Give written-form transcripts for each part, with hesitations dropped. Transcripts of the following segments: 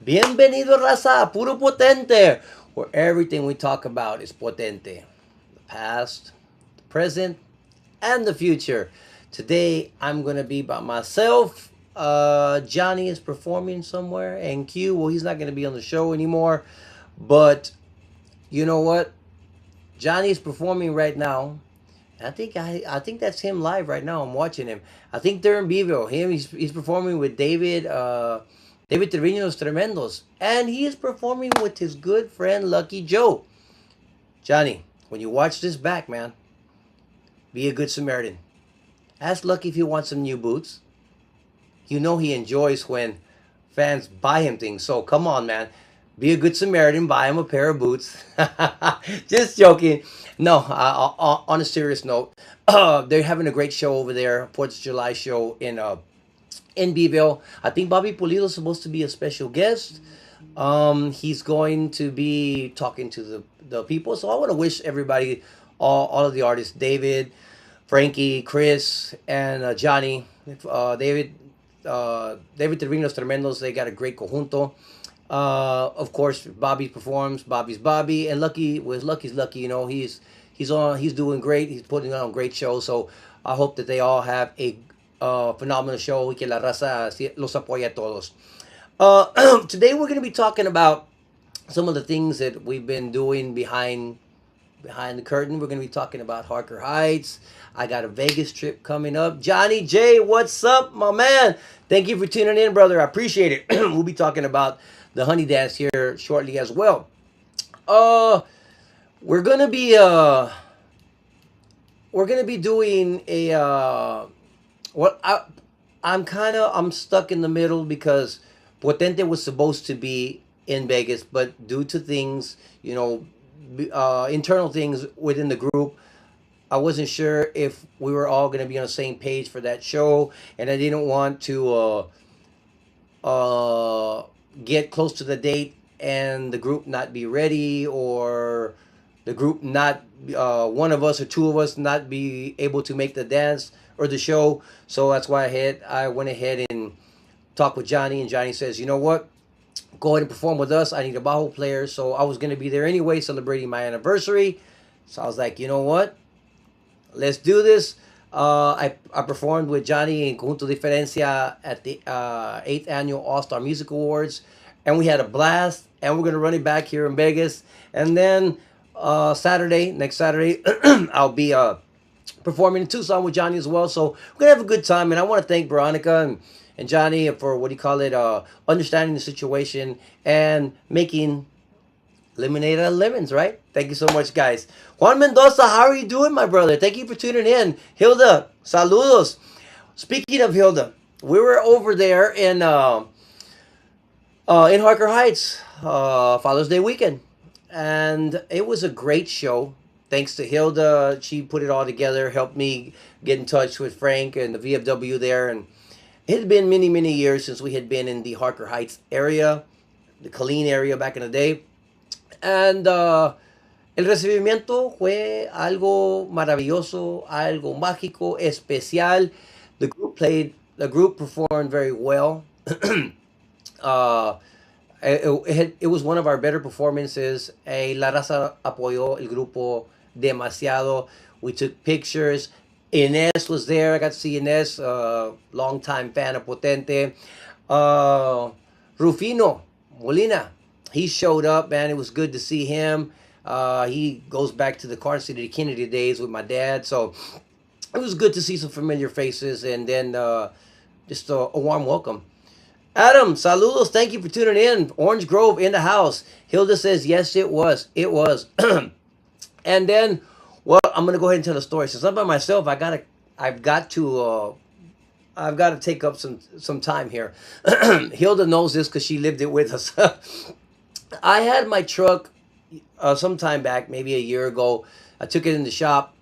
Bienvenido, raza, a Puro Potente, where everything we talk about is potente. The past, the present, and the future. Today, I'm going to be by myself. Johnny is performing somewhere, and Q, well, he's not going to be on the show anymore. But you know what? Johnny is performing right now. I think that's him live right now. I'm watching him. I think they're in Vivo. He's performing with David Trevino's Tremendos, and he is performing with his good friend Lucky Joe. Johnny, when you watch this back, man, be a good Samaritan. Ask Lucky if he wants some new boots. You know he enjoys when fans buy him things. So come on, man. Be a good Samaritan. Buy him a pair of boots. Just joking. No, on a serious note, they're having a great show over there. 4th of July show in Beeville. I think Bobby Pulido is supposed to be a special guest. He's going to be talking to the people. So I want to wish everybody, all of the artists, David, Frankie, Chris, and Johnny, David Trevino's Tremendos. They got a great conjunto. Of course, Bobby performs. Bobby's Bobby, and Lucky was Lucky's Lucky. You know, he's doing great. He's putting on a great show. So I hope that they all have a phenomenal show. Y que la raza los apoya a todos. Today we're going to be talking about some of the things that we've been doing behind the curtain. We're going to be talking about Harker Heights. I got a Vegas trip coming up. Johnny J, what's up, my man? Thank you for tuning in, brother. I appreciate it. We'll be talking about the honey dance here shortly as well. We're gonna be doing a I'm stuck in the middle because Potente was supposed to be in Vegas, but due to things, internal things within the group, I wasn't sure if we were all going to be on the same page for that show, and I didn't want to get close to the date and the group not be ready, or the group not one of us or two of us not be able to make the dance or the show. So that's why I went ahead and talked with Johnny, and Johnny says, you know what, go ahead and perform with us. I need a bajo player. So I was going to be there anyway, celebrating my anniversary. So I was like, you know what, let's do this. I performed with Johnny in Conjunto Diferencia at the 8th Annual All-Star Music Awards, and we had a blast, and we're going to run it back here in Vegas. And then next Saturday, I'll be performing in Tucson with Johnny as well. So we're going to have a good time, and I want to thank Veronica and Johnny for, understanding the situation and making lemonade out of lemons, right? Thank you so much, guys. Juan Mendoza, how are you doing, my brother? Thank you for tuning in. Hilda, saludos. Speaking of Hilda, we were over there in Harker Heights, Father's Day weekend, and it was a great show. Thanks to Hilda, she put it all together, helped me get in touch with Frank and the VFW there, and it had been many, many years since we had been in the Harker Heights area. the Colleen area back in the day. And el recibimiento fue algo maravilloso, algo mágico, especial. The group performed very well. uh, it was one of our better performances. La raza apoyó el grupo demasiado. We took pictures. Inés was there. I got to see Inés, longtime fan of Potente. Rufino Molina, he showed up, man. It was good to see him. He goes back to the Car City Kennedy days with my dad. So it was good to see some familiar faces, and then just a warm welcome. Adam, saludos. Thank you for tuning in. Orange Grove in the house. Hilda says, yes, it was. It was. And then, well, I'm gonna go ahead and tell the story. Since I'm by myself, I've got to take up some time here. Hilda knows this because she lived it with us. I had my truck some time back, maybe a year ago. I took it in the shop,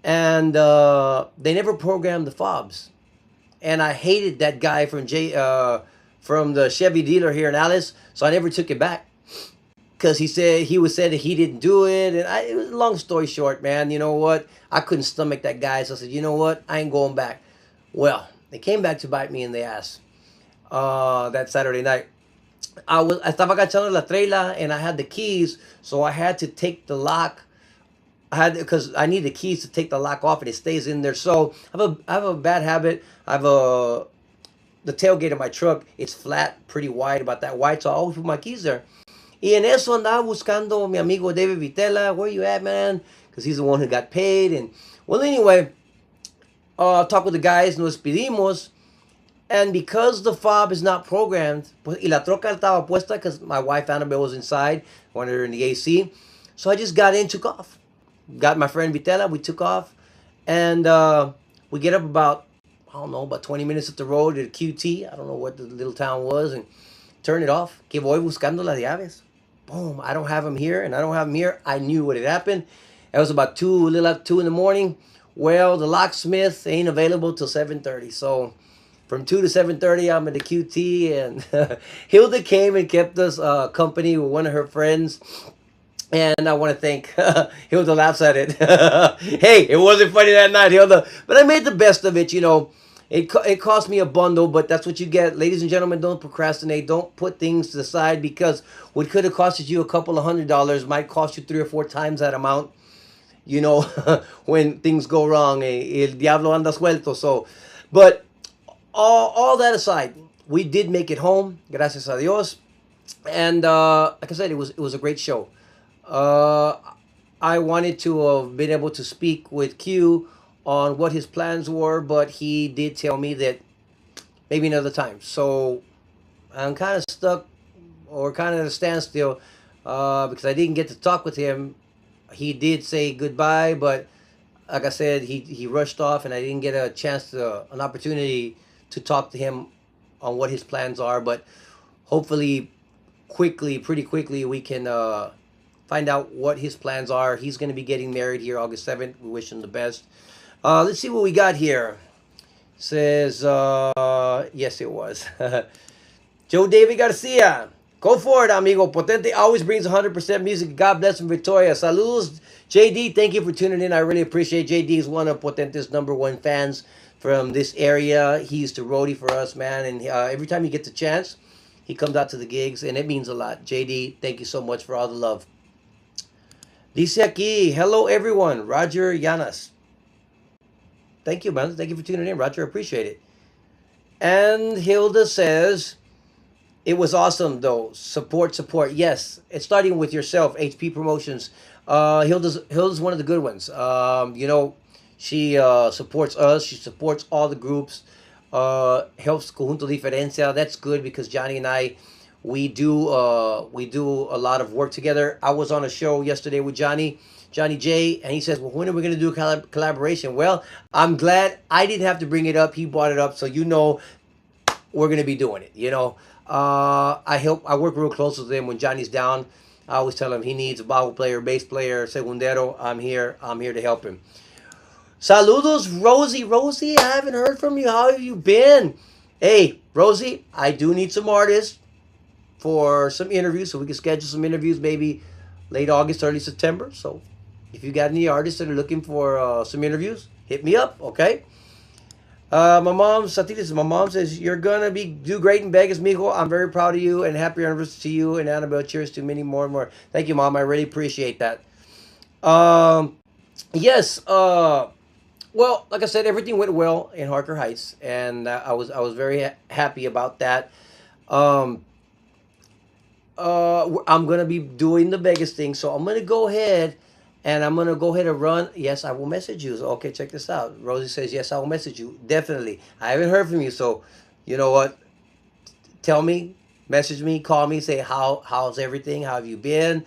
and they never programmed the fobs. And I hated that guy from the Chevy dealer here in Alice, so I never took it back because he said that he didn't do it. And it was a long story short, man. You know what? I couldn't stomach that guy, so I said, you know what? I ain't going back. Well, they came back to bite me in the ass that Saturday night. I estaba agachando la trailer and I had the keys, so I had to take the lock. Because I need the keys to take the lock off and it stays in there. So I have a bad habit. The tailgate of my truck, it's flat, pretty wide, about that wide, so I always put my keys there. Y en eso andaba buscando mi amigo David Vitela. Where you at, man? Because he's the one who got paid. And well, anyway, talk with the guys, nos pedimos. And because the fob is not programmed, y la troca estaba puesta because my wife Annabelle was inside, wanted her in the AC. So I just got in, took off. Got my friend Vitela, we took off. And we get up about 20 minutes up the road to the QT. I don't know what the little town was. And turn it off. Que voy buscando las llaves. Boom, I don't have them here, and I don't have them here. I knew what had happened. It was about 2 in the morning. Well, the locksmith ain't available till 7:30. So from 2 to 7:30, I'm at the QT, and Hilda came and kept us company with one of her friends. And I want to thank Hilda. Laughs at it. Hey, it wasn't funny that night, Hilda, but I made the best of it. You know, it cost me a bundle, but that's what you get, ladies and gentlemen. Don't procrastinate. Don't put things to the side, because what could have costed you a couple of $100 might cost you 3 or 4 times that amount. You know, when things go wrong, el diablo anda suelto. So, but all that aside, we did make it home, gracias a Dios. And like I said, it was a great show. I wanted to have been able to speak with Q on what his plans were, but he did tell me that maybe another time. So I'm kind of stuck, or kind of at a standstill, because I didn't get to talk with him. He did say goodbye, but like I said, he rushed off, and I didn't get an opportunity to talk to him on what his plans are. But hopefully, pretty quickly, we can find out what his plans are. He's going to be getting married here August 7th. We wish him the best. Let's see what we got here. Says, yes, it was. Joe David Garcia. Go for it, amigo. Potente always brings 100% music. God bless him, Victoria. Saludos, JD. Thank you for tuning in. I really appreciate JD. Is one of Potente's #1 fans from this area. He used to roadie for us, man. And every time he gets a chance, he comes out to the gigs, and it means a lot. JD, thank you so much for all the love. Dice aquí, hello, everyone. Roger Llanas. Thank you, man. Thank you for tuning in, Roger. Appreciate it. And Hilda says, it was awesome, though. Support. Yes, it's starting with yourself, HP Promotions. Hilda's one of the good ones. You know, she supports us. She supports all the groups. Helps Conjunto Diferencia. That's good, because Johnny and I, we do a lot of work together. I was on a show yesterday with Johnny J, and he says, well, when are we going to do a collaboration? Well, I'm glad I didn't have to bring it up. He brought it up, so you know we're going to be doing it, you know. I work real close with him when Johnny's down. I always tell him he needs a bajo player, bass player, segundero. I'm here to help him. Saludos, Rosie, I haven't heard from you. How have you been? Hey, Rosie, I do need some artists for some interviews, so we can schedule some interviews maybe late August, early September. So if you got any artists that are looking for some interviews, hit me up, okay? My mom says, you're gonna be do great in Vegas, mijo. I'm very proud of you and happy anniversary to you and Annabelle. Cheers to many more and more. Thank you, Mom. I really appreciate that. Um, yes, well, like I said, everything went well in Harker Heights, and I was very happy about that. Um, I'm gonna be doing the Vegas thing, so I'm gonna go ahead and I'm gonna go ahead and run. Yes, I will message you. So, okay, check this out. Rosie says yes, I will message you definitely. I haven't heard from you, so you know what? Tell me, message me, call me, say how's everything? How have you been?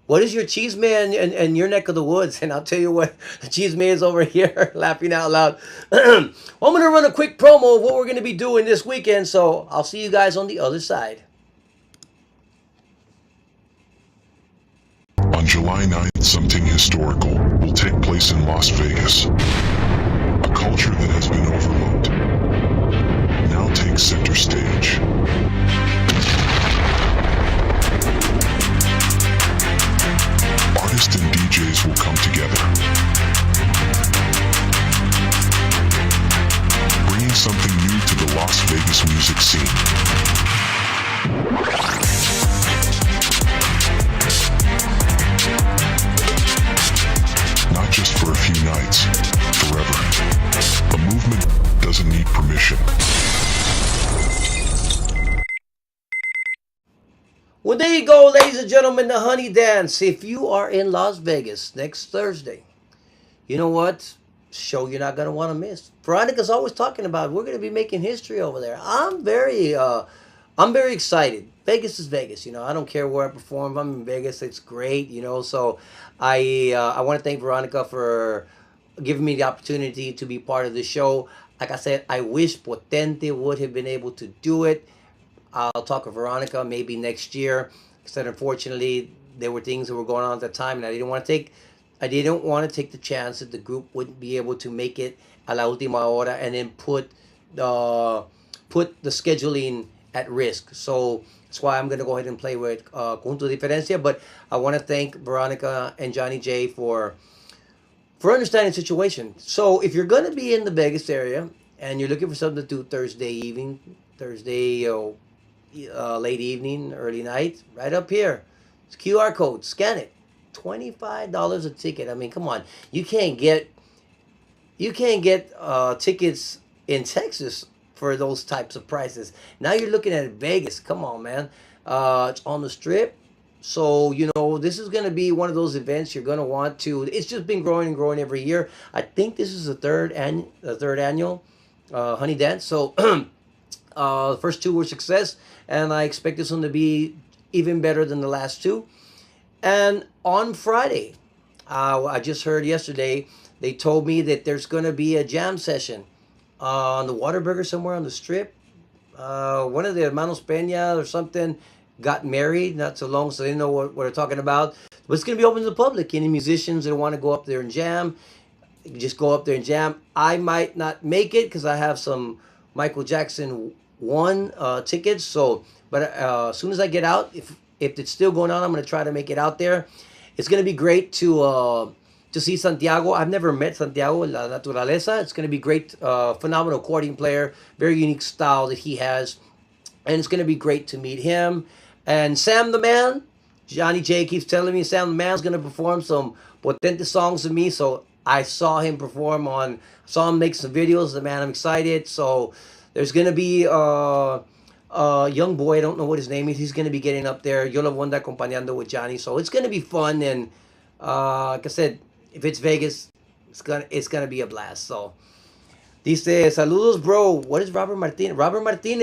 What is your cheese man in your neck of the woods? And I'll tell you what, the cheese man is over here laughing out loud. Well, I'm gonna run a quick promo of what we're gonna be doing this weekend. So I'll see you guys on the other side. On July 9th, something historical will take place in Las Vegas. A culture that has been overlooked now takes center stage. Artists and DJs will come together, bringing something new to the Las Vegas music scene. Not just for a few nights, forever. A movement doesn't need permission. Well, there you go, ladies and gentlemen, the Honey Dance. If you are in Las Vegas next Thursday, you know what? Show you're not gonna want to miss. Veronica's always talking about we're gonna be making history over there. I'm very excited. Vegas is Vegas, you know. I don't care where I perform. If I'm in Vegas, it's great, you know. So I want to thank Veronica for giving me the opportunity to be part of the show. Like I said, I wish Potente would have been able to do it. I'll talk with Veronica maybe next year. Said unfortunately there were things that were going on at the time, and I didn't want to take the chance that the group wouldn't be able to make it a la última hora and then put the scheduling at risk. So that's why I'm gonna go ahead and play with Punto Diferencia. But I want to thank Veronica and Johnny J for understanding the situation. So if you're gonna be in the Vegas area and you're looking for something to do Thursday evening, Thursday late evening, early night, right up here. It's QR code. Scan it. $25 a ticket. I mean, come on. You can't get tickets in Texas for those types of prices. Now you're looking at Vegas. Come on, man. It's on the strip. So, this is going to be one of those events you're going to want to. It's just been growing and growing every year. I think this is the third annual Honey Dance. So, the first two were success, and I expect this one to be even better than the last two. And on Friday, I just heard yesterday, they told me that there's going to be a jam session on the Waterburger somewhere on the strip. One of the hermanos Peña or something got married not so long, so they didn't know what they're talking about. But it's going to be open to the public. Any musicians that want to go up there and jam, you can just go up there and jam. I might not make it because I have some Michael Jackson one tickets. So, but as soon as I get out, if it's still going on, I'm going to try to make it out there. It's going to be great to see Santiago. I've never met Santiago La Naturaleza. It's going to be great, phenomenal accordion player, very unique style that he has, and it's going to be great to meet him. And Sam the Man, Johnny J keeps telling me Sam the Man's going to perform some Potente songs with me. So I saw him make some videos. The man, I'm excited. So there's going to be a young boy. I don't know what his name is. He's going to be getting up there. Yo lo voy a andar acompañando with Johnny. So it's going to be fun. And like I said, if it's Vegas, it's gonna be a blast. So dice saludos, bro. What is Robert Martinez? Robert Martinez.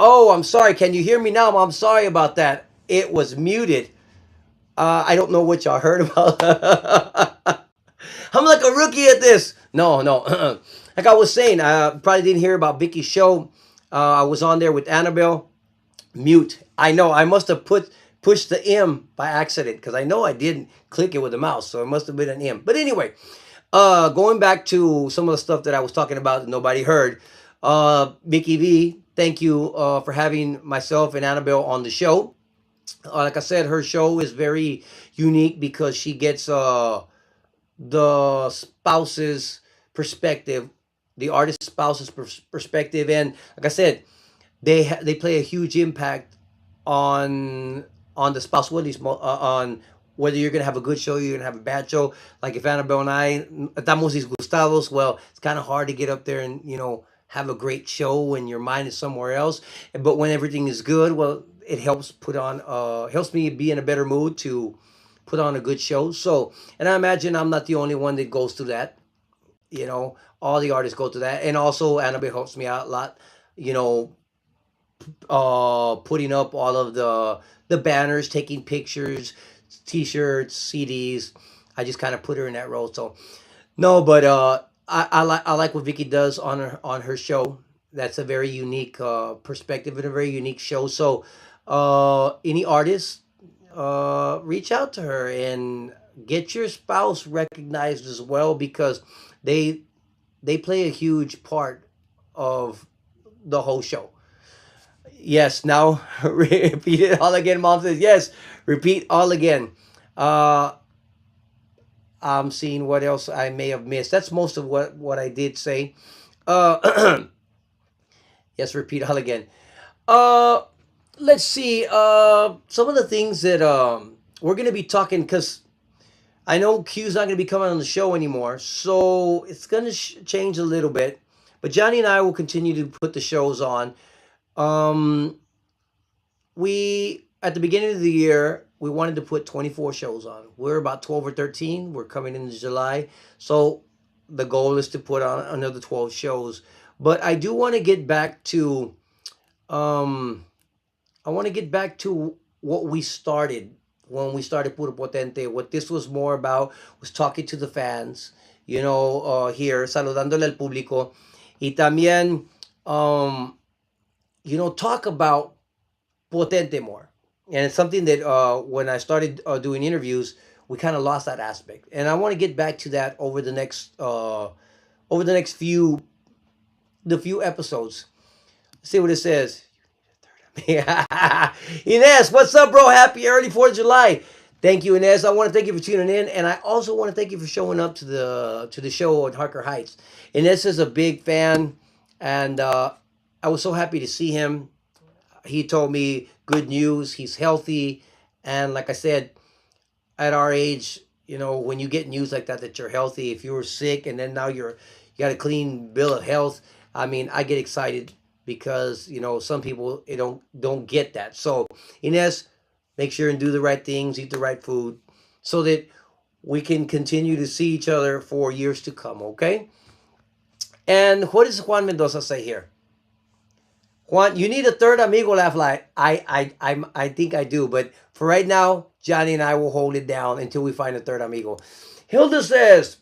Oh, I'm sorry. Can you hear me now? I'm sorry about that. It was muted. I don't know what y'all heard about. I'm like a rookie at this. No, no. Like I was saying, I probably didn't hear about Vicky's show. I was on there with Annabelle. Mute. I know. I must have pushed the M by accident because I know I didn't click it with the mouse, so it must have been an M. But anyway, going back to some of the stuff that I was talking about that nobody heard. Vicky V, thank you for having myself and Annabelle on the show. Like I said, her show is very unique because she gets the spouse's perspective, the artist spouse's perspective, and like I said, they play a huge impact on the spouse, on whether you're gonna have a good show, you're gonna have a bad show. Like if Annabelle and I estamos disgustados, well, it's kind of hard to get up there and have a great show when your mind is somewhere else. But when everything is good, well, it helps helps me be in a better mood to put on a good show. So, and I imagine I'm not the only one that goes through that. All the artists go through that, and also Annabelle helps me out a lot. You know, putting up all of the banners, taking pictures, T-shirts, CDs. I just kind of put her in that role. So no, but I like what Vicky does on her show. That's a very unique perspective and a very unique show. So any artists, reach out to her and get your spouse recognized as well because they they play a huge part of the whole show. Yes, now repeat it all again. Mom says yes. Repeat all again. Uh, I'm seeing what else I may have missed. That's most of what I did say. Uh, yes, repeat all again. Uh, let's see. Some of the things that we're gonna be talking because I know Q's not gonna be coming on the show anymore, so it's gonna change a little bit. But Johnny and I will continue to put the shows on. Um, we at the beginning of the year we wanted to put 24 shows on. We're about 12 or 13. We're coming into July, so the goal is to put on another 12 shows. But I do want to get back to um I want to get back to what we started when we started Puro Potente. What this was more about was talking to the fans, here, saludándole al público, y también, um, talk about Potente more. And it's something that when I started doing interviews, we kind of lost that aspect. And I want to get back to that over the next few episodes. See what it says. Inez, what's up, bro? Happy early 4th of July. Thank you, Inez. I want to thank you for tuning in, and I also want to thank you for showing up to the show at Harker Heights. Inez is a big fan, and I was so happy to see him. He told me good news. He's healthy, and like I said, at our age, when you get news like that you're healthy, if you were sick and then now you got a clean bill of health, I mean, I get excited because some people don't get that. So Ines, make sure and do the right things, eat the right food, so that we can continue to see each other for years to come. Okay. And what does Juan Mendoza say here? Juan, you need a third amigo laugh line. I think I do, but for right now, Johnny and I will hold it down until we find a third amigo. Hilda says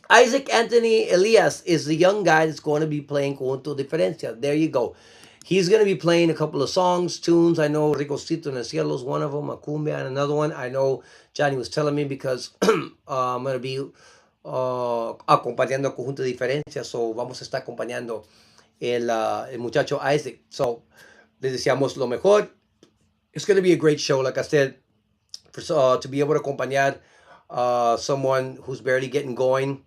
Isaac Anthony Elias is the young guy that's going to be playing Conjunto Diferencia. There you go. He's going to be playing a couple of songs, tunes. I know Ricocito en el Cielo is one of them, a cumbia, and another one. I know Johnny was telling me because I'm going to be acompañando a Conjunto Diferencia, so vamos a estar acompañando el muchacho Isaac. So, les deseamos lo mejor. It's going to be a great show, like I said, to be able to acompañar someone who's barely getting going.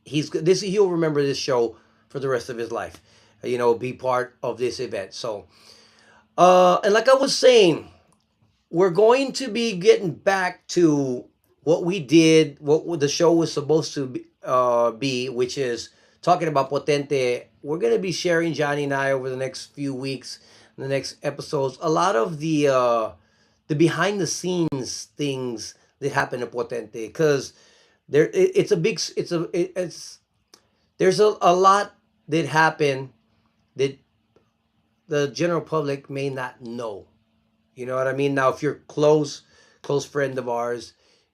He'll remember this show for the rest of his life. Be part of this event. So, and like I was saying, we're going to be getting back to what we did, what the show was supposed to be, which is talking about Potente. We're going to be sharing, Johnny and I, over the next few weeks, the next episodes, a lot of the behind the scenes things that happen to Potente, because it's a big it's there's a lot that happened that the general public may not know. You know what I mean? Now, if you're close friend of ours,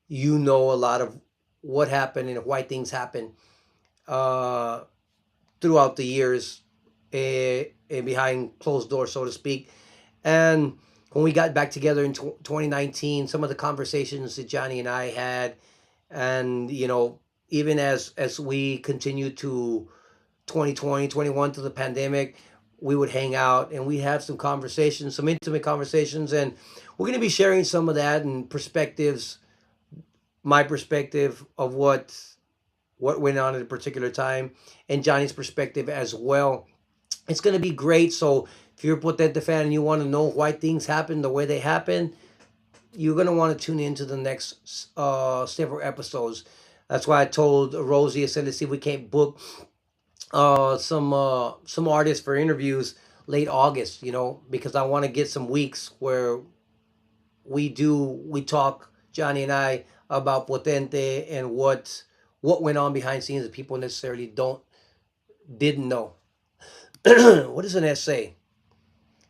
you know a lot of what happened and why things happen uh, throughout the years, behind closed doors, so to speak. And when we got back together in 2019, some of the conversations that Johnny and I had, and even as we continue to 2020, 21 to the pandemic, we would hang out and we have some conversations, some intimate conversations, and we're going to be sharing some of that and perspectives, my perspective of what went on at a particular time, and Johnny's perspective as well. It's going to be great. So if you're a Potente fan and you want to know why things happen the way they happen, you're going to want to tune into the next several episodes. That's why I told Rosie, I said, let's see if we can't book some artists for interviews late August, because I want to get some weeks where we talk, Johnny and I, about Potente and what went on behind scenes that people necessarily didn't know. What does an essay?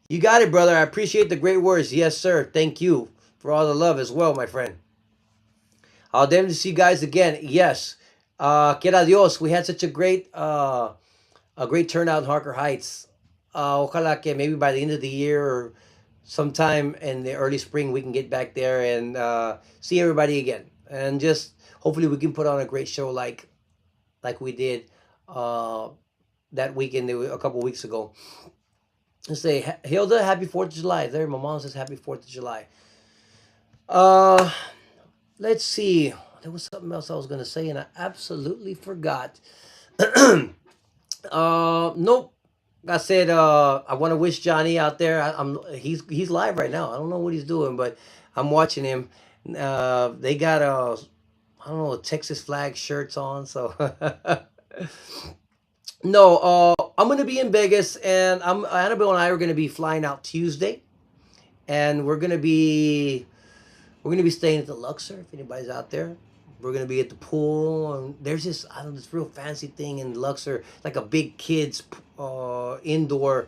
You got it, brother. I appreciate the great words. Yes, sir. Thank you for all the love as well, my friend. I'll definitely see you guys again. Yes. Quiera Dios. We had such a great turnout in Harker Heights. Ojalá que maybe by the end of the year or sometime in the early spring we can get back there and see everybody again. And just hopefully we can put on a great show like we did that weekend a couple weeks ago. Let's say, Hilda, happy 4th of July. There, my mom says happy 4th of July. Uh, let's see. There was something else I was going to say and I absolutely forgot. Nope. I said, I want to wish Johnny out there. He's live right now. I don't know what he's doing, but I'm watching him. They got I don't know, Texas flag shirts on. So no, I'm gonna be in Vegas, and Annabelle and I are gonna be flying out Tuesday, and we're gonna be staying at the Luxor. If anybody's out there, we're gonna be at the pool. And there's this real fancy thing in Luxor, like a big kids indoor.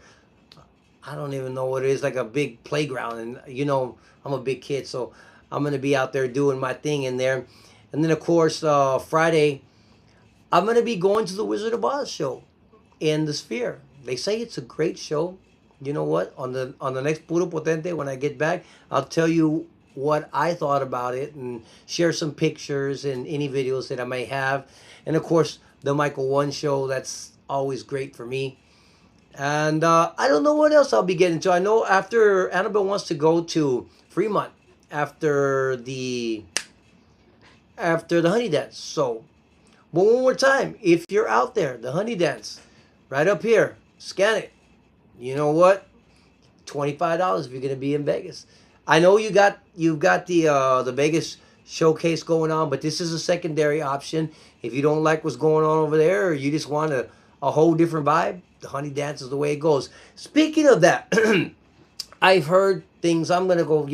I don't even know what it is, like a big playground. And I'm a big kid, so I'm gonna be out there doing my thing in there. And then of course Friday, I'm gonna be going to the Wizard of Oz show in the Sphere. They say it's a great show. You know what? On the next Puro Potente, when I get back, I'll tell you what I thought about it and share some pictures and any videos that I may have. And of course, the Michael One show, that's always great for me. And I don't know what else I'll be getting to. I know after Annabelle wants to go to Fremont after the Honey Dance. So, but one more time, if you're out there, the Honey Dance, right up here, scan it. You know what? $25 if you're gonna be in Vegas. I know you've got the Vegas showcase going on, but this is a secondary option. If you don't like what's going on over there, or you just want a whole different vibe, the Honey Dance is the way it goes. Speaking of that, I've heard things. I'm gonna go.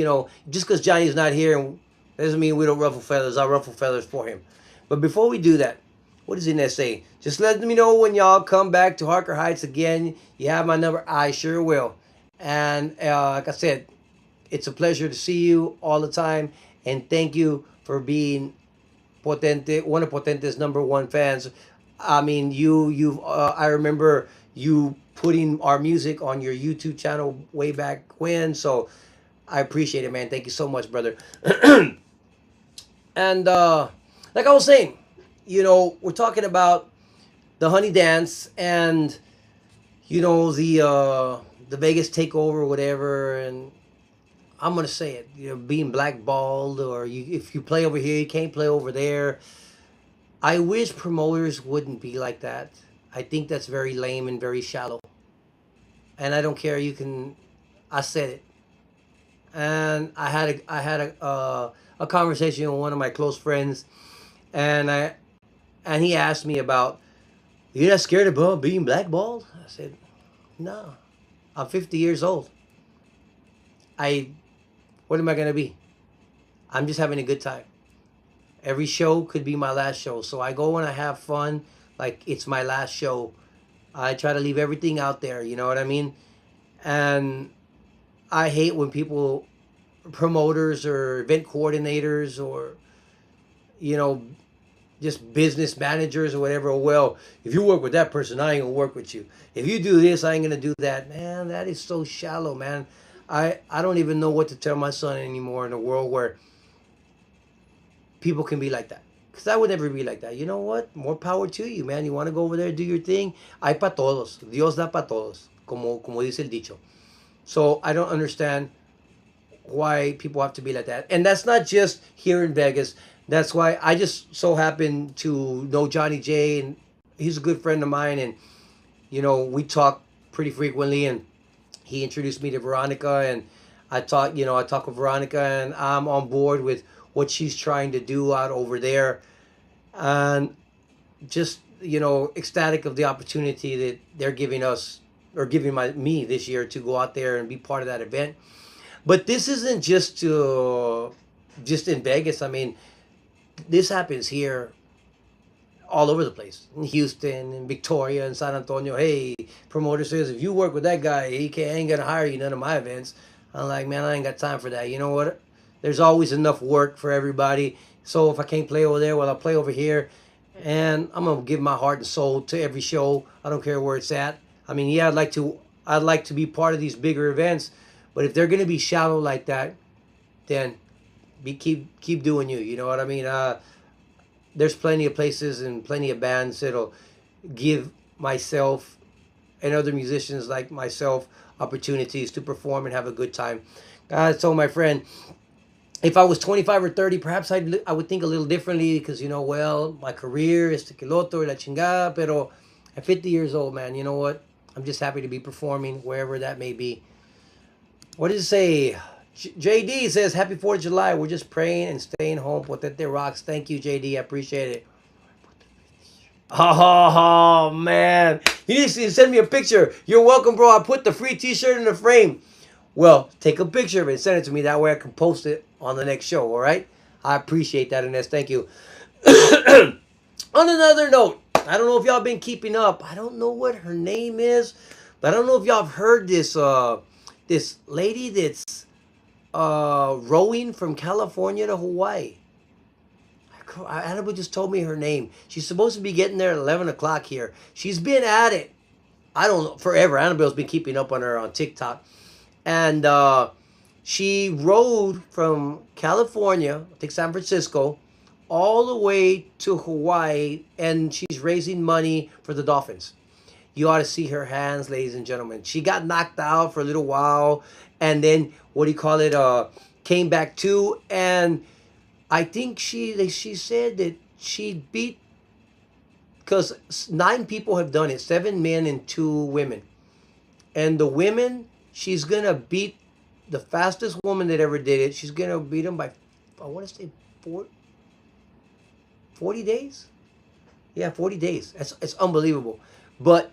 Just because Johnny's not here, and doesn't mean we don't ruffle feathers. I'll ruffle feathers for him. But before we do that, what does Inez say? Just let me know when y'all come back to Harker Heights again. You have my number. I sure will. And like I said, it's a pleasure to see you all the time. And thank you for being Potente, one of Potente's #1 fans. I mean, I remember you putting our music on your YouTube channel way back when. So I appreciate it, man. Thank you so much, brother. And like I was saying, we're talking about the Honey Dance and the Vegas takeover, whatever. And I'm gonna say it, being blackballed, or if you play over here, you can't play over there. I wish promoters wouldn't be like that. I think that's very lame and very shallow. And I don't care. I said it, and I had a conversation with one of my close friends, and he asked me about, you're not scared about being blackballed? I said, no. I'm 50 years old. I What am I gonna be? I'm just having a good time. Every show could be my last show, so I go and I have fun, like it's my last show. I try to leave everything out there. You know what I mean? And I hate when people, promoters or event coordinators or, you know, just business managers or whatever. Well, if you work with that person, I ain't gonna work with you. If you do this, I ain't gonna do that. Man, that is so shallow, man. I don't even know what to tell my son anymore in a world where people can be like that. Because I would never be like that. You know what? More power to you, man. You want to go over there, do your thing. Hay para todos. Dios da para todos. Como dice el dicho. So I don't understand why people have to be like that. And that's not just here in Vegas. That's why I just so happen to know Johnny J, and he's a good friend of mine, and we talk pretty frequently, and he introduced me to Veronica, and I talk with Veronica, and I'm on board with what she's trying to do out over there, and just ecstatic of the opportunity that they're giving us, or giving me this year, to go out there and be part of that event. But this isn't just in Vegas. I mean, this happens here all over the place, in Houston, in Victoria, and San Antonio. Hey, promoter says, if you work with that guy, ain't gonna hire you none of my events. I'm like, man, I ain't got time for that. You know what? There's always enough work for everybody. So if I can't play over there, well, I'll play over here, and I'm gonna give my heart and soul to every show. I don't care where it's at. I mean, yeah, I'd like to be part of these bigger events, but if they're gonna be shallow like that, then keep doing you. You know what I mean? There's plenty of places and plenty of bands that'll give myself and other musicians like myself opportunities to perform and have a good time. So my friend, if I was 25 or 30, perhaps I would think a little differently, because well, my career is tequiloto y la chingada. Pero at 50 years old, man, you know what? I'm just happy to be performing wherever that may be. What does it say? JD says, happy 4th of July. We're just praying and staying home. Potente rocks. Thank you, JD. I appreciate it. Oh, man. You need to send me a picture. You're welcome, bro. I put the free t-shirt in the frame. Well, take a picture of it and send it to me. That way I can post it on the next show, all right? I appreciate that, Inez. Thank you. On another note, I don't know if y'all been keeping up. I don't know what her name is, but I don't know if y'all have heard this this lady that's rowing from California to Hawaii. Annabelle just told me her name. She's supposed to be getting there at 11 o'clock here. She's been at it, I don't know, forever. Annabelle's been keeping up on her on TikTok. And she rode from California, I think San Francisco, all the way to Hawaii, and she's raising money for the Dolphins. You ought to see her hands, ladies and gentlemen. She got knocked out for a little while, and then, came back to, and I think she said that she beat, because 9 people have done it, 7 men and 2 women. And the women, she's going to beat the fastest woman that ever did it. She's going to beat them by, I want to say, 40 days? Yeah, 40 days. It's unbelievable. But,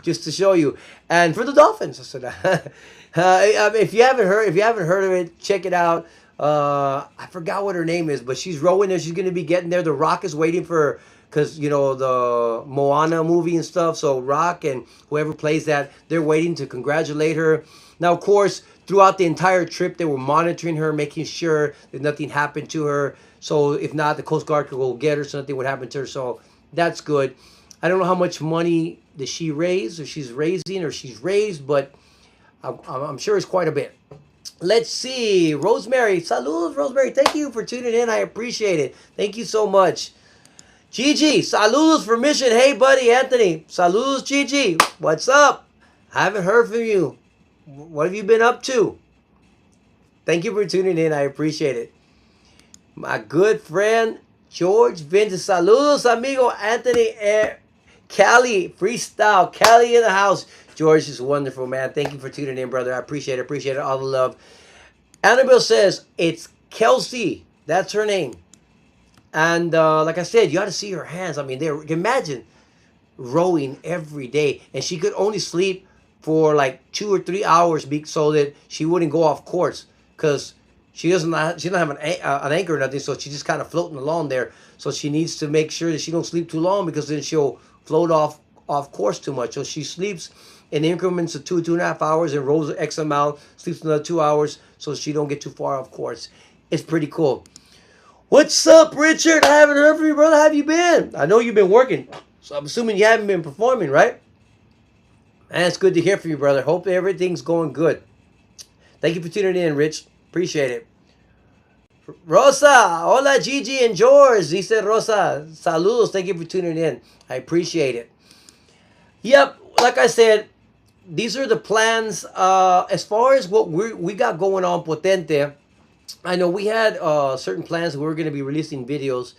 just to show you. And for the Dolphins, I said, if you haven't heard of it, check it out. I forgot what her name is, but she's rowing there. She's going to be getting there. The Rock is waiting for her, because, the Moana movie and stuff. So Rock and whoever plays that, they're waiting to congratulate her. Now, of course, throughout the entire trip, they were monitoring her, making sure that nothing happened to her. So if not, the Coast Guard could go get her, so nothing would happen to her. So that's good. I don't know how much money that she raised, or she's raised, but I'm sure it's quite a bit. Let's see. Rosemary. Saludos, Rosemary. Thank you for tuning in. I appreciate it. Thank you so much. Gigi. Saludos for Mission. Hey, buddy, Anthony. Saludos, Gigi. What's up? I haven't heard from you. What have you been up to? Thank you for tuning in. I appreciate it. My good friend, George Vincent. Saludos, amigo Anthony. Cali. Freestyle. Cali in the house. George is wonderful, man. Thank you for tuning in, brother. I appreciate it. Appreciate it. All the love. Annabelle says it's Kelsey. That's her name. And like I said, you got to see her hands. I mean, imagine rowing every day, and she could only sleep for like 2 or 3 hours, so that she wouldn't go off course, because she doesn't have an anchor or nothing, so she's just kind of floating along there. So she needs to make sure that she don't sleep too long, because then she'll float off course too much. So she sleeps in increments of 2.5 hours, and rolls X amount, sleeps another 2 hours, so she don't get too far off course. It's pretty cool. What's up, Richard? I haven't heard from you, brother. How have you been? I know you've been working, so I'm assuming you haven't been performing, right? And it's good to hear from you, brother. Hope everything's going good. Thank you for tuning in, Rich. Appreciate it. Rosa, hola Gigi and George. Dice Rosa, saludos. Thank you for tuning in. I appreciate it. Yep, like I said, these are the plans. As far as what we got going on Potente, I know we had certain plans that we were going to be releasing videos,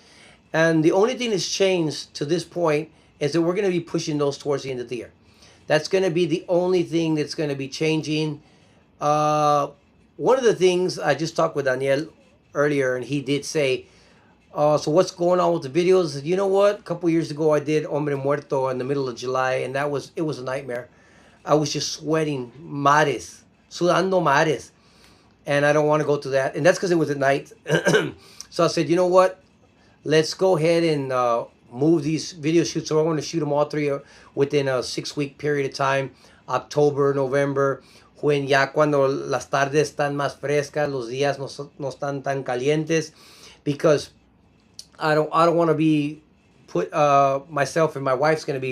and the only thing that's changed to this point is that we're going to be pushing those towards the end of the year. That's going to be the only thing that's going to be changing. One of the things I just talked with Daniel earlier, and he did say, so what's going on with the videos? You know what? A couple years ago, I did Hombre Muerto in the middle of July, and it was a nightmare. I was just sweating mares, sudando mares, and I don't want to go through that. And that's because it was at night. So I said, you know what? Let's go ahead and move these video shoots. So I want to shoot them all three within a 6-week period of time, October, November, when ya cuando las tardes están más frescas, los días no están tan calientes, because I don't want to be put myself, and my wife's going to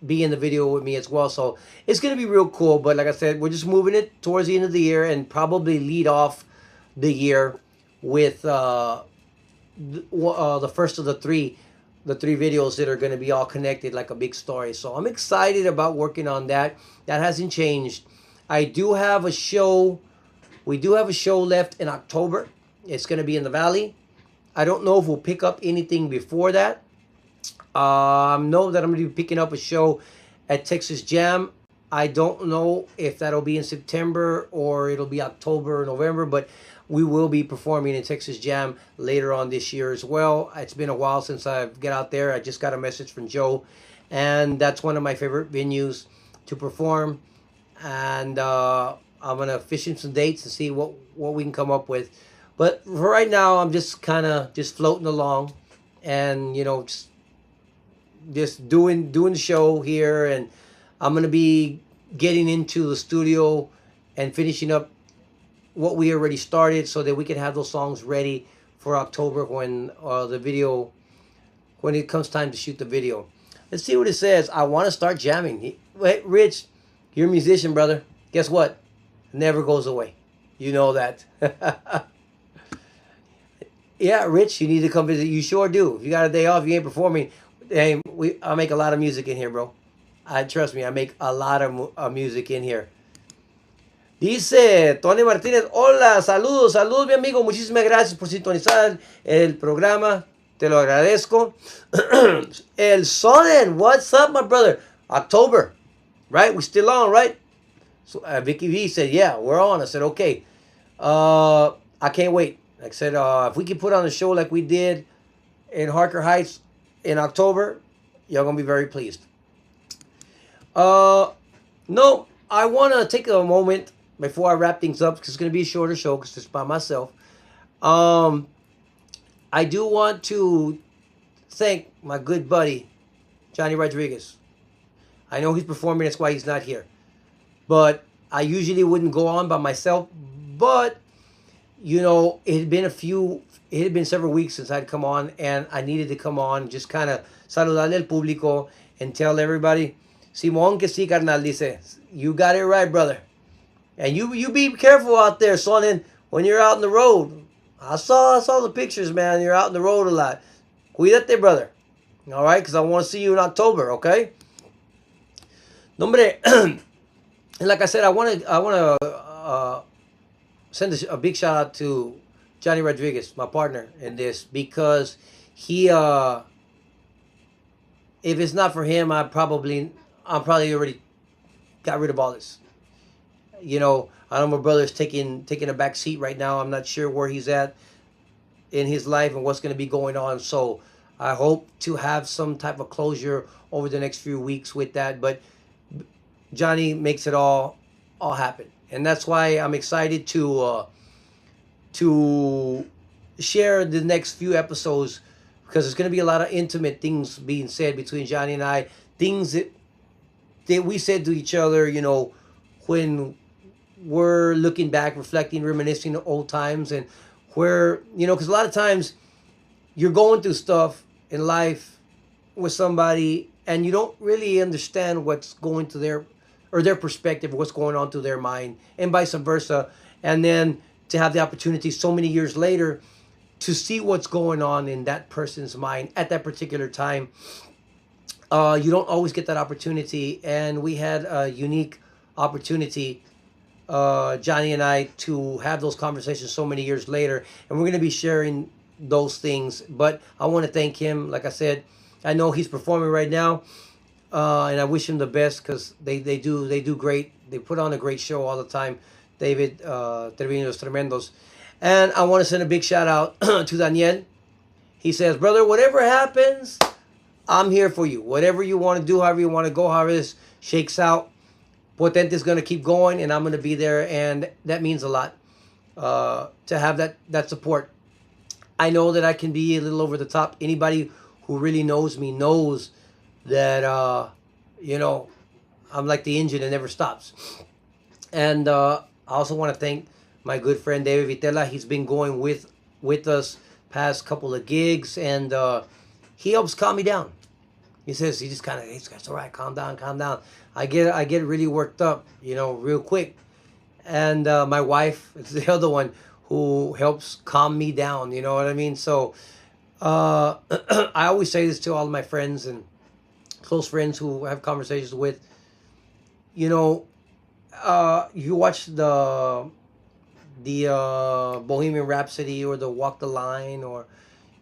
be in the video with me as well. So it's going to be real cool. But like I said, we're just moving it towards the end of the year, and probably lead off the year with the first of the three videos that are going to be all connected like a big story. So I'm excited about working on that. That hasn't changed. I do have a show. We do have a show left in October. It's going to be in the Valley. I don't know if we'll pick up anything before that. Know that I'm going to be picking up a show at Texas Jam. I don't know if that'll be in September or it'll be October or November, but we will be performing in Texas Jam later on this year as well. It's been a while since I've get out there. I just got a message from Joe, and that's one of my favorite venues to perform. And I'm gonna fish in some dates and see what we can come up with. But for right now, I'm just kind of just floating along, and you know, just doing the show here, and I'm gonna be getting into the studio and finishing up what we already started, so that we can have those songs ready for October when when it comes time to shoot the video. Let's see what it says. I want to start jamming. Wait, Rich, you're a musician, brother. Guess what? It never goes away. You know that. Yeah, Rich, you need to come visit. You sure do. If you got a day off, you ain't performing. Hey, I make a lot of music in here, bro. Trust me, I make a lot of music in here. Dice Tony Martínez, hola, saludos, mi amigo, muchísimas gracias por sintonizar el programa, te lo agradezco. El Sonnen, what's up, my brother? October, right? We still on, right? So Vicky V said, yeah, we're on. I said, okay. I can't wait. Like I said, if we can put on a show like we did in Harker Heights in October, y'all gonna be very pleased. No, I want to take a moment before I wrap things up, because it's going to be a shorter show because it's by myself. I do want to thank my good buddy, Johnny Rodriguez. I know he's performing, that's why he's not here. But I usually wouldn't go on by myself. But, you know, it had been several weeks since I'd come on, and I needed to come on, just kind of saludarle al público and tell everybody, Simón que sí, carnal, dice, you got it right, brother. And you be careful out there, son, when you're out on the road. I saw the pictures, man. You're out on the road a lot. Cuídate, brother. All right, because I want to see you in October, okay? Nombre, and like I said, I want to send a big shout out to Johnny Rodriguez, my partner in this, because he, if it's not for him, I'm probably already got rid of all this. You know, I know my brother's taking a back seat right now. I'm not sure where he's at in his life and what's going to be going on. So I hope to have some type of closure over the next few weeks with that. But Johnny makes it all happen, and that's why I'm excited to share the next few episodes, because there's going to be a lot of intimate things being said between Johnny and I. Things that we said to each other, when we're looking back, reflecting, reminiscing of old times, and where, because a lot of times you're going through stuff in life with somebody and you don't really understand what's going to their perspective, what's going on to their mind, and vice versa. And then to have the opportunity so many years later to see what's going on in that person's mind at that particular time, you don't always get that opportunity. And we had a unique opportunity, Johnny and I, to have those conversations so many years later, and we're going to be sharing those things. But I want to thank him. Like I said, I know he's performing right now, and I wish him the best because they do great. They put on a great show all the time. David Treviños Tremendos, and I want to send a big shout out to Daniel. He says, "Brother, whatever happens, I'm here for you. Whatever you want to do, however you want to go, however this shakes out, Potente is going to keep going, and I'm going to be there, and that means a lot to have that support. I know that I can be a little over the top. Anybody who really knows me knows that I'm like the engine that never stops. And I also want to thank my good friend David Vitela. He's been going with us past couple of gigs, and he helps calm me down. He says he just it's all right, calm down, calm down. I get really worked up, real quick. And my wife is the other one who helps calm me down. You know what I mean? So I always say this to all of my friends and close friends who I have conversations with. You watch the Bohemian Rhapsody or the Walk the Line or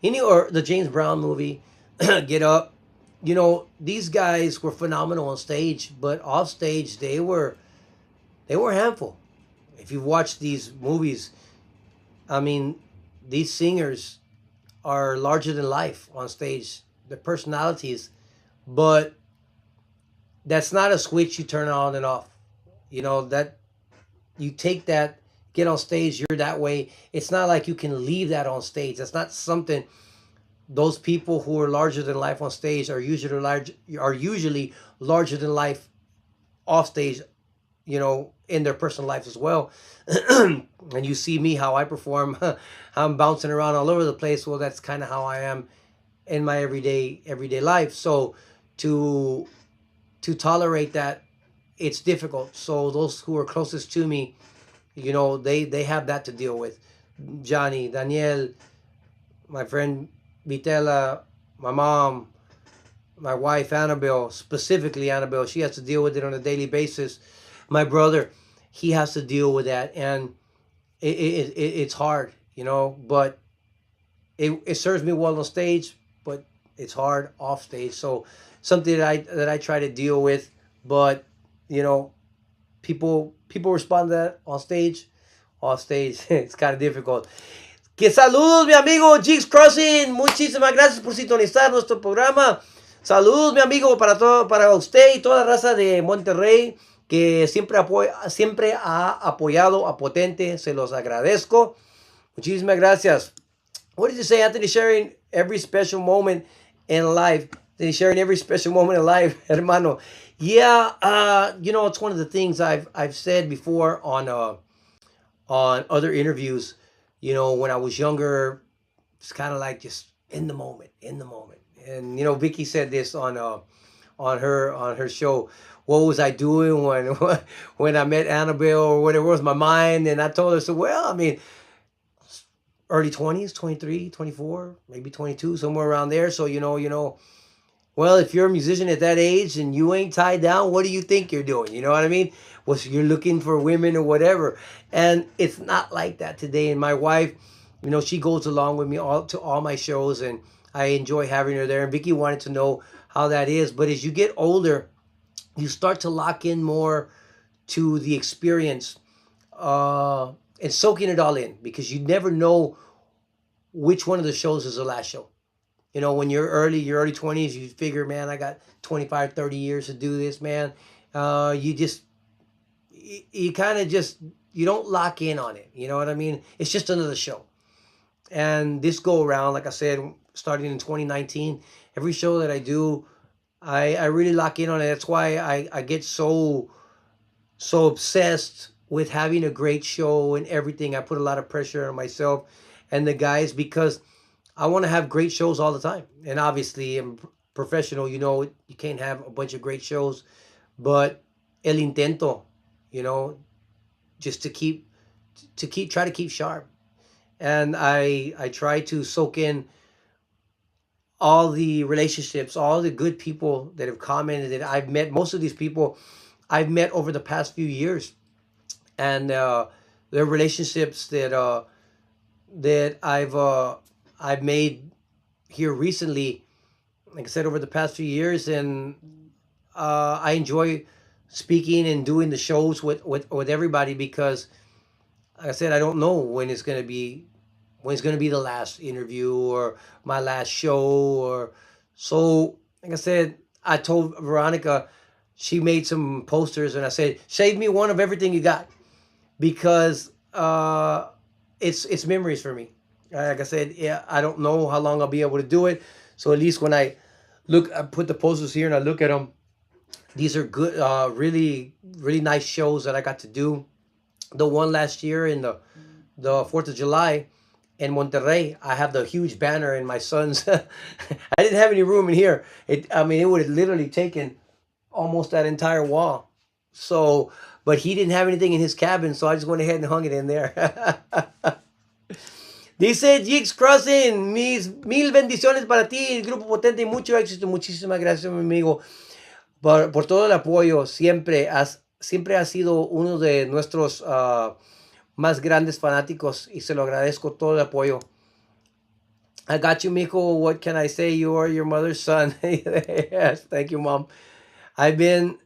the James Brown movie, Get Up. These guys were phenomenal on stage, but off stage they were a handful. If you watch these movies, I mean, these singers are larger than life on stage. Their personalities, but that's not a switch you turn on and off. That you take that, get on stage, you're that way. It's not like you can leave that on stage. That's not something. Those people who are larger than life on stage are usually larger than life off stage, in their personal lives as well. And you see me, how I perform. I'm bouncing around all over the place. Well, that's kind of how I am in my everyday life. So to tolerate that, it's difficult. So those who are closest to me, they have that to deal with. Johnny, Daniel, my friend Vitela, my mom, my wife Annabelle, specifically Annabelle, she has to deal with it on a daily basis. My brother, he has to deal with that, and it's hard, but it serves me well on stage, but it's hard off stage. So something that I try to deal with, but people respond to that on stage. Off stage, it's kind of difficult. Que saludos, mi amigo Jigs Crossing. Muchísimas gracias por sintonizar nuestro programa. Saludos, mi amigo, para usted y toda la raza de Monterrey que siempre ha apoyado a Potente. Se los agradezco. Muchísimas gracias. What did you say, Anthony? Sharing every special moment in life. Anthony sharing every special moment in life, hermano. Yeah, it's one of the things I've said before on other interviews. When I was younger, it's kind of like just in the moment. And Vicky said this on her show. What was I doing when I met Annabelle, or whatever was my mind? And I told her, so well, I mean, early 20s, 23, 24, maybe 22, somewhere around there. So well, if you're a musician at that age and you ain't tied down, what do you think you're doing? You know what I mean? Well, so you're looking for women or whatever. And it's not like that today. And my wife, she goes along with me to all my shows, and I enjoy having her there. And Vicky wanted to know how that is. But as you get older, you start to lock in more to the experience and soaking it all in, because you never know which one of the shows is the last show. When you're your early 20s, you figure, man, I got 25, 30 years to do this, man. You kind of just, you don't lock in on it. You know what I mean? It's just another show. And this go around, like I said, starting in 2019, every show that I do, I really lock in on it. That's why I get so obsessed with having a great show and everything. I put a lot of pressure on myself and the guys because I want to have great shows all the time. And obviously, I'm professional. You can't have a bunch of great shows, but el intento, you know, just to keep try to keep sharp. And I try to soak in all the relationships, all the good people that have commented that I've met. Most of these people I've met over the past few years, and their relationships that I've made here recently. Like I said, over the past few years, and I enjoy speaking and doing the shows with everybody because, like I said, I don't know when it's gonna be the last interview or my last show or so. Like I said, I told Veronica, she made some posters, and I said, save me one of everything you got because it's memories for me. Like I said, yeah, I don't know how long I'll be able to do it. So at least when I put the posters here and I look at them. These are good, really, really nice shows that I got to do. The one last year in the Fourth of July in Monterrey, I have the huge banner in my son's. I didn't have any room in here. I mean, it would have literally taken almost that entire wall. So, but he didn't have anything in his cabin, so I just went ahead and hung it in there. Dice Jigs Crossing, mil bendiciones para ti, el Grupo Potente y mucho éxito. Muchísimas gracias, mi amigo, por todo el apoyo. Siempre has sido uno de nuestros más grandes fanáticos y se lo agradezco todo el apoyo. I got you, Mijo. What can I say? You are your mother's son. Yes, thank you, Mom. I've been,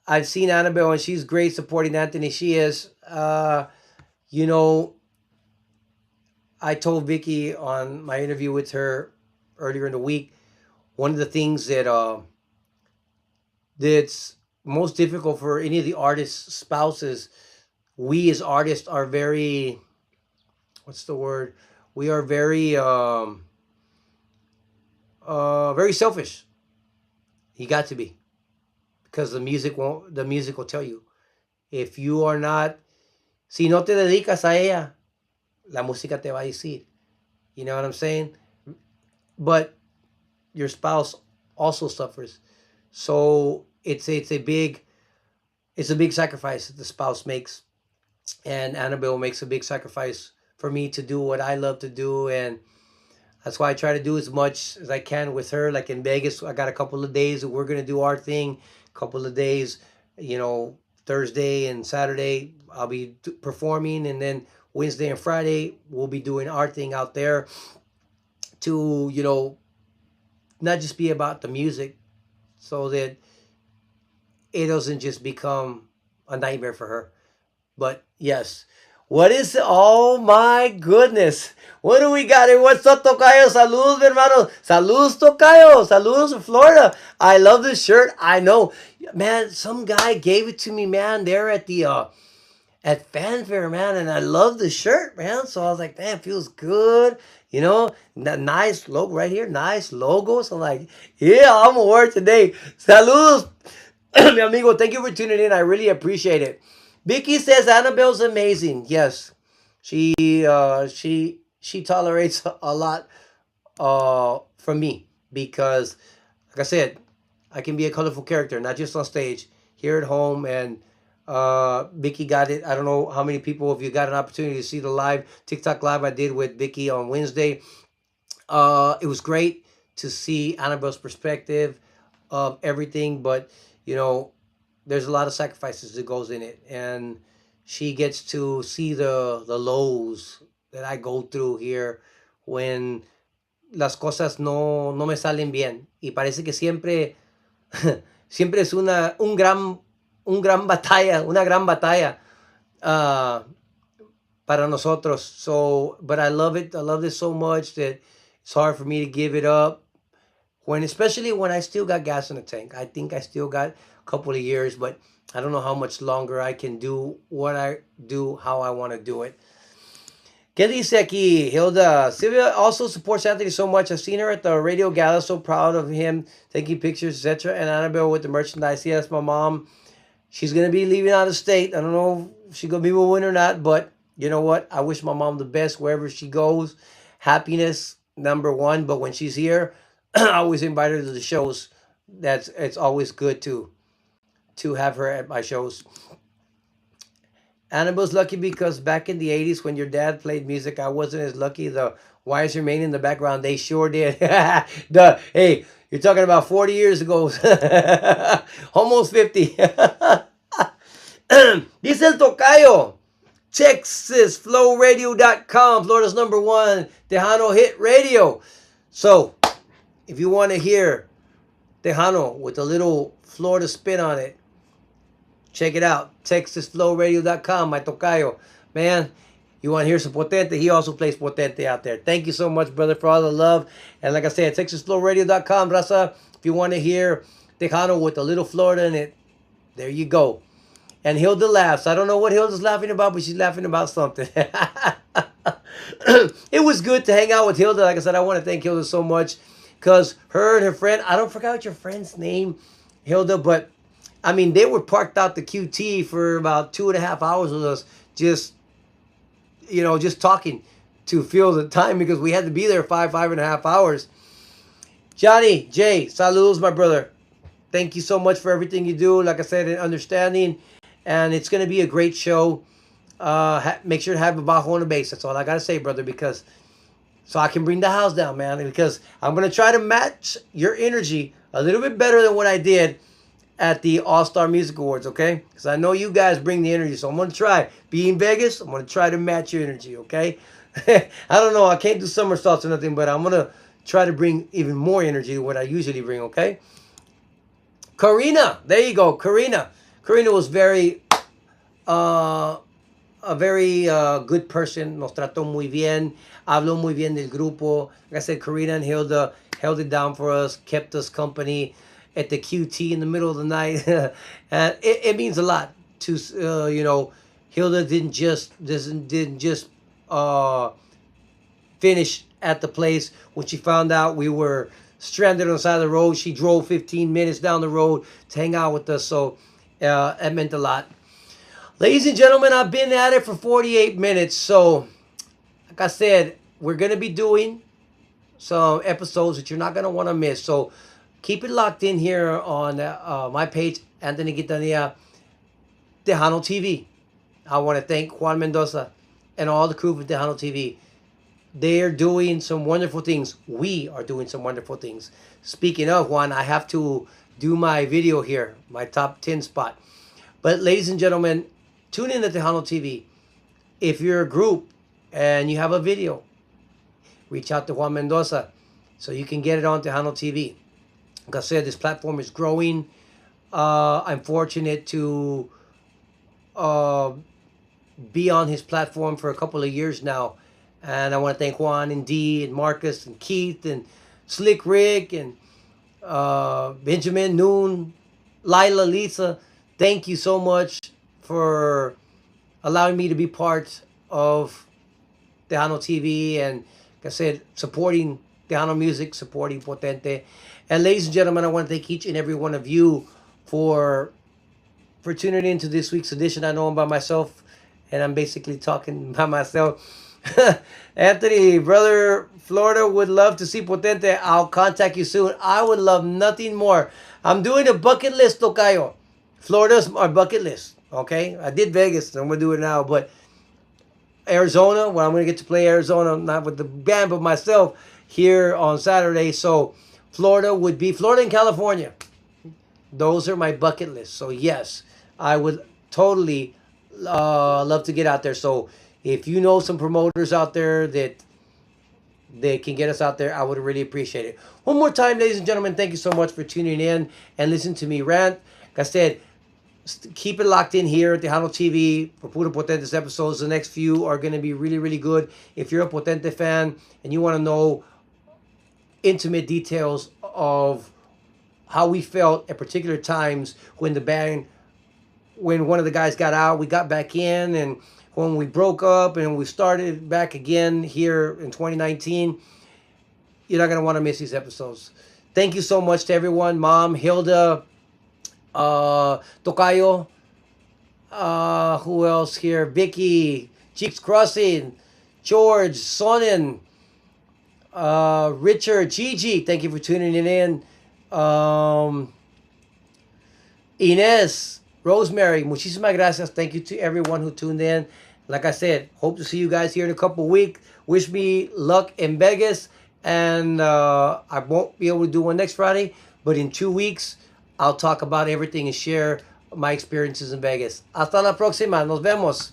I've seen Annabelle and she's great supporting Anthony. She is. You know, I told Vicky on my interview with her earlier in the week, one of the things that's most difficult for any of the artists' spouses, we as artists are very, what's the word? We are very selfish. You got to be because the music will tell you if you are not, si no te dedicas a ella, la música te va a decir. You know what I'm saying? But your spouse also suffers, so it's a big sacrifice that the spouse makes, and Annabelle makes a big sacrifice for me to do what I love to do, and that's why I try to do as much as I can with her. Like in Vegas, I got a couple of days that we're gonna do our thing. A couple of days, Thursday and Saturday, I'll be performing, and then Wednesday and Friday we'll be doing our thing out there to not just be about the music, so that it doesn't just become a nightmare for her. But yes, what is it? Oh my goodness. What do we got here? What's up, Tocayo? Saludos, mi hermano. Saludos, Tocayo. Saludos from Florida. I love this shirt. I know. Man, some guy gave it to me, man, there at Fanfare, man, and I love the shirt, man. So I was like, damn, feels good. Nice logo right here. Nice logo. So I'm like, yeah, I'm gonna wear it today. Saludos, mi amigo. Thank you for tuning in. I really appreciate it. Vicky says Annabelle's amazing. Yes, she tolerates a lot from me because, like I said, I can be a colorful character, not just on stage, here at home. And Vicky got it. I don't know how many people, if you got an opportunity to see the live TikTok live I did with Vicky on Wednesday. It was great to see Annabelle's perspective of everything, but you know, there's a lot of sacrifices that goes in it, and she gets to see the lows that I go through here when las cosas no me salen bien, y parece que siempre es un gran batalla, una gran batalla, uh, para nosotros. So, but I love it. I love this so much that it's hard for me to give it up. Especially when I still got gas in the tank. I think I still got a couple of years, but I don't know how much longer I can do what I do, how I want to do it. ¿Qué dice aquí, Hilda? Sylvia also supports Anthony so much. I've seen her at the radio gala, so proud of him, taking pictures, etc. And Annabelle with the merchandise. Yes, my mom, she's going to be leaving out of state. I don't know if she's going to be able to win or not, but you know what? I wish my mom the best wherever she goes. Happiness, number one. But when she's here, I always invite her to the shows. It's always good to have her at my shows. Annabelle's lucky because back in the 80s when your dad played music, I wasn't as lucky. The Wires Remain in the background, they sure did. Hey, you're talking about 40 years ago. Almost 50. Dice el tocayo. TexasFlowRadio.com, Florida's number one Tejano hit radio. So, if you want to hear Tejano with a little Florida spin on it, check it out. TexasFlowRadio.com, my tocayo. Man, you want to hear some Potente? He also plays Potente out there. Thank you so much, brother, for all the love. And like I said, TexasFlowRadio.com, Raza. If you want to hear Tejano with a little Florida in it, there you go. And Hilda laughs. I don't know what Hilda's laughing about, but she's laughing about something. It was good to hang out with Hilda. Like I said, I want to thank Hilda so much because her and her friend, I don't forget your friend's name, Hilda, but I mean, they were parked out the QT for about 2.5 hours with us, just talking to fill the time because we had to be there 5.5 hours. Johnny J, saludos, my brother. Thank you so much for everything you do. Like I said, in understanding, and it's going to be a great show. Make sure to have a bajo and a bass. That's all I got to say, brother, because so I can bring the house down, man. Because I'm going to try to match your energy a little bit better than what I did at the All-Star Music Awards, okay? Because I know you guys bring the energy, so I'm going to try. Being Vegas, I'm going to try to match your energy, okay? I don't know. I can't do somersaults or nothing, but I'm going to try to bring even more energy than what I usually bring, okay? Karina, there you go, Karina. Karina was a very good person. Nos trató muy bien. Habló muy bien del grupo. Like I said, Karina and Hilda held it down for us, kept us company at the QT in the middle of the night. And it means a lot to, Hilda didn't just finish at the place. When she found out we were stranded on the side of the road, she drove 15 minutes down the road to hang out with us. So it meant a lot. Ladies and gentlemen, I've been at it for 48 minutes. So, like I said, we're going to be doing some episodes that you're not going to want to miss. So, keep it locked in here on my page, Anthony Quintanilla, Tejano TV. I want to thank Juan Mendoza and all the crew of Tejano TV. They're doing some wonderful things. We are doing some wonderful things. Speaking of, Juan, I have to do my video here, my top 10 spot. But ladies and gentlemen, tune in to Tejano TV. If you're a group and you have a video, reach out to Juan Mendoza so you can get it on Tejano TV. Like I said, this platform is growing. I'm fortunate to be on his platform for a couple of years now. And I want to thank Juan and Dee and Marcus and Keith and Slick Rick and Benjamin, Noon, Lila, Lisa. Thank you so much for allowing me to be part of Tejano TV and, like I said, supporting Tejano music, supporting Potente. And ladies and gentlemen, I want to thank each and every one of you for tuning into this week's edition. I know I'm by myself, and I'm basically talking by myself. Anthony, brother, Florida would love to see Potente. I'll contact you soon. I would love nothing more. I'm doing a bucket list, Tocayo. Florida's my bucket list, okay? I did Vegas, I'm going to do it now. But Arizona, well, I'm going to get to play Arizona, not with the band, but myself here on Saturday. So Florida and California. Those are my bucket lists. So yes, I would totally love to get out there. So if you know some promoters out there that they can get us out there, I would really appreciate it. One more time, ladies and gentlemen, thank you so much for tuning in and listening to me rant. Like I said, keep it locked in here at Tejano TV for Puro Potente's episodes. The next few are going to be really, really good. If you're a Potente fan and you want to know intimate details of how we felt at particular times when the band when one of the guys got out, we got back in, and when we broke up and we started back again here in 2019, you're not going to want to miss these episodes. Thank you so much to everyone. Mom, Hilda, Tocayo, who else here? Vicky, Cheeks Crossing, George, Sonnen, Richard, Gigi, thank you for tuning in. Inez, Rosemary, muchísimas gracias. Thank you to everyone who tuned in. Like I said, hope to see you guys here in a couple weeks. Wish me luck in Vegas. And I won't be able to do one next Friday, but in 2 weeks, I'll talk about everything and share my experiences in Vegas. Hasta la próxima. Nos vemos.